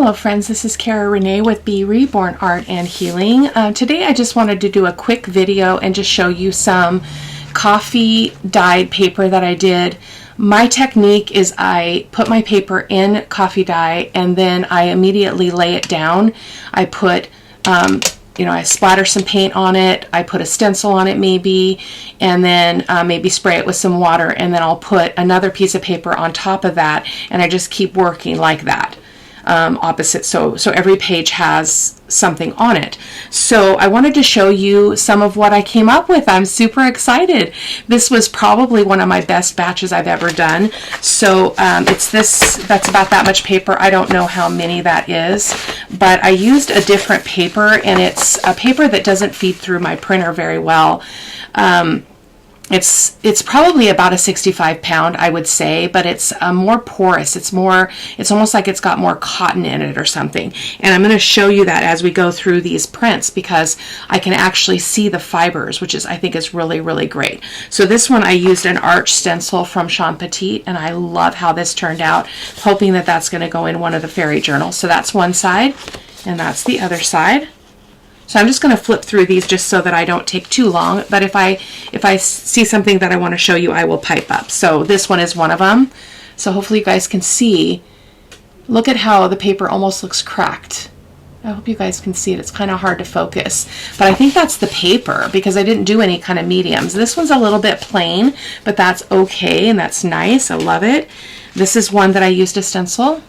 Hello friends, this is Cara-Renee with B.Reborn Art and Healing. Today I just wanted to do a quick video and just show you some coffee dyed paper that I did. My technique is I put my paper in coffee dye and then I immediately lay it down. I put I splatter some paint on it, I put a stencil on it maybe, and then maybe spray it with some water, and then I'll put another piece of paper on top of that, and I just keep working like that. Opposite, so every page has something on it. So I wanted to show you some of what I came up with. I'm super excited. This was probably one of my best batches I've ever done. So that's about that much paper. I don't know how many that is, but I used a different paper, and it's a paper that doesn't feed through my printer very well. It's probably about a 65 pound, I would say, but it's more porous. It's almost like it's got more cotton in it or something. And I'm going to show you that as we go through these prints because I can actually see the fibers, which I think is really, really great. So this one I used an arch stencil from Shaun Petit, and I love how this turned out, hoping that that's going to go in one of the fairy journals. So that's one side, and that's the other side. So I'm just going to flip through these just so that I don't take too long, but if I see something that I want to show you, I will pipe up. So this one is one of them. So hopefully you guys can see. Look at how the paper almost looks cracked. I hope you guys can see it. It's kind of hard to focus, but I think that's the paper because I didn't do any kind of mediums. This one's a little bit plain, but that's okay, and that's nice. I love it. This is one that I used a stencil.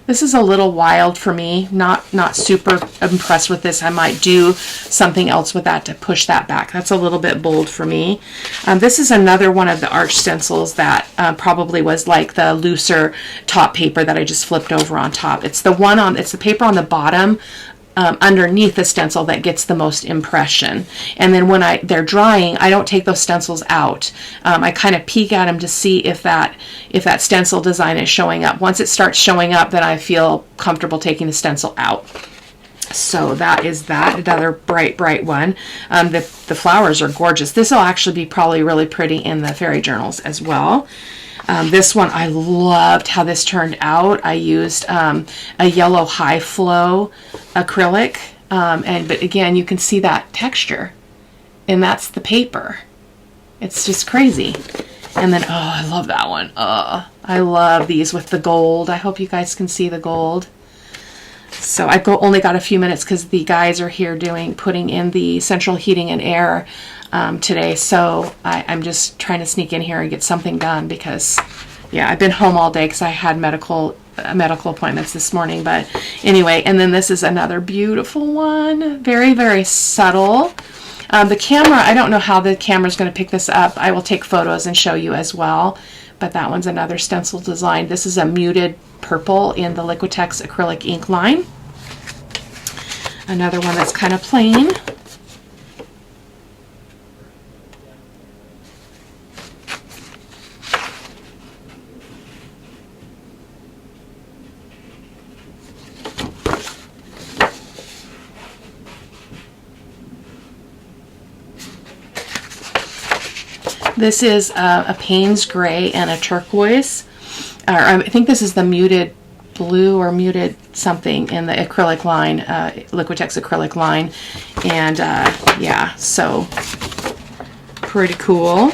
This is a little wild for me, not super impressed with this. I might do something else with that to push that back. That's a little bit bold for me. This is another one of the arch stencils that probably was like the looser top paper that I just flipped over on top. It's the paper on the bottom underneath the stencil that gets the most impression. And then when they're drying, I don't take those stencils out. I kind of peek at them to see if that stencil design is showing up. Once it starts showing up, then I feel comfortable taking the stencil out. So that is that, another bright one. The flowers are gorgeous. This will actually be probably really pretty in the fairy journals as well. This one, I loved how this turned out. I used a yellow high flow acrylic, but again, you can see that texture, and that's the paper. It's just crazy. And then, oh, I love that one. I love these with the gold. I hope you guys can see the gold. So I only got a few minutes because the guys are here putting in the central heating and air today, so I'm just trying to sneak in here and get something done because, yeah, I've been home all day because I had medical appointments this morning. But anyway, and then this is another beautiful one, very, very subtle. The camera, I don't know how the camera's going to pick this up. I will take photos and show you as well, but that one's another stencil design. This is a muted purple in the Liquitex acrylic ink line. Another one that's kind of plain. This is a Payne's gray and a turquoise. I think this is the muted blue or muted something in the acrylic line, Liquitex acrylic line. And yeah, so pretty cool.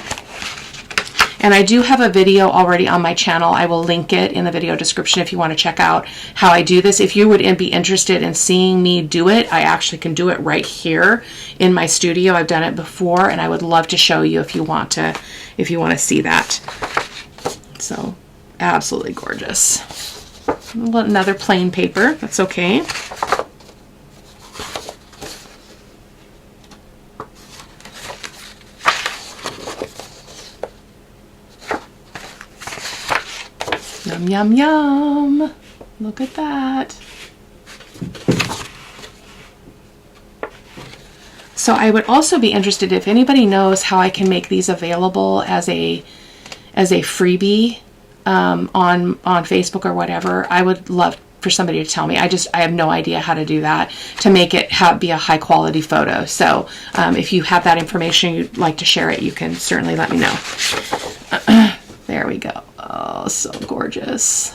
And I do have a video already on my channel. I will link it in the video description if you want to check out how I do this. If you would be interested in seeing me do it, I actually can do it right here in my studio. I've done it before, and I would love to show you if you want to see that. So absolutely gorgeous. Another plain paper. That's okay. Yum, yum, yum. Look at that. So I would also be interested if anybody knows how I can make these available as a freebie on Facebook or whatever. I would love for somebody to tell me. I have no idea how to do that to make it be a high quality photo. So if you have that information, you'd like to share it, you can certainly let me know. There we go. Oh, so gorgeous.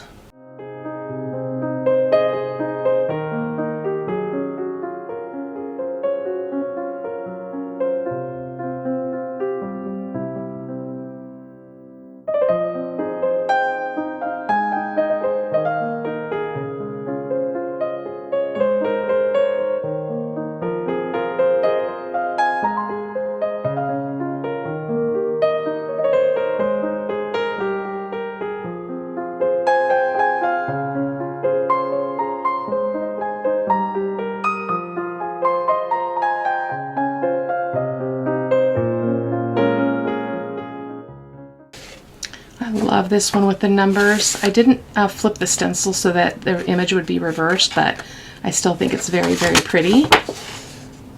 I love this one with the numbers. I didn't flip the stencil so that the image would be reversed, but I still think it's very, very pretty.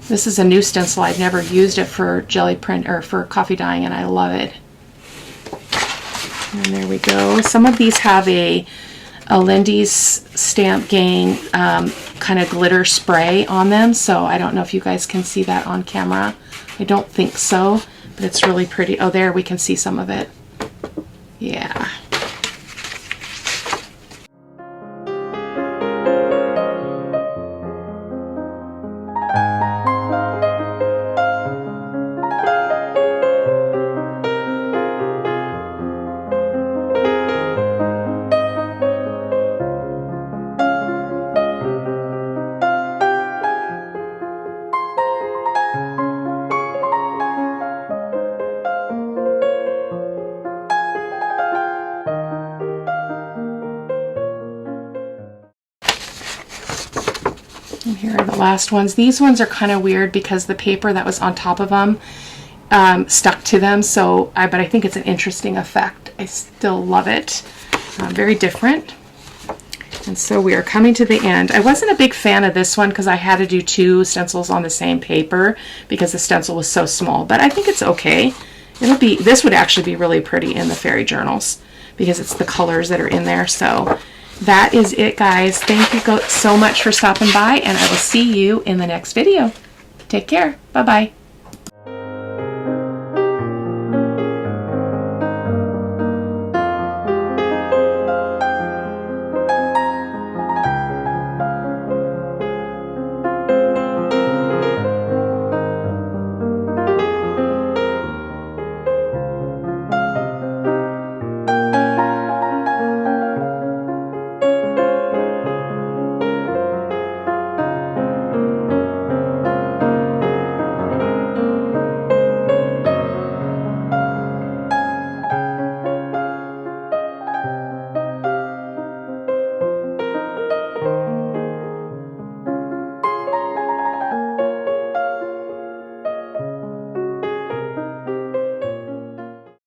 This is a new stencil. I've never used it for jelly print or for coffee dyeing, and I love it. And there we go. Some of these have a Lindy's Stamp Gang kind of glitter spray on them, so I don't know if you guys can see that on camera. I don't think so, but it's really pretty. Oh, there we can see some of it. Yeah. And here are the last ones. These ones are kind of weird because the paper that was on top of them stuck to them. So, but I think it's an interesting effect. I still love it. Very different. And so we are coming to the end. I wasn't a big fan of this one because I had to do 2 stencils on the same paper because the stencil was so small. But I think it's okay. This would actually be really pretty in the fairy journals because it's the colors that are in there. So that is it, guys. Thank you so much for stopping by, and I will see you in the next video. Take care. Bye-bye.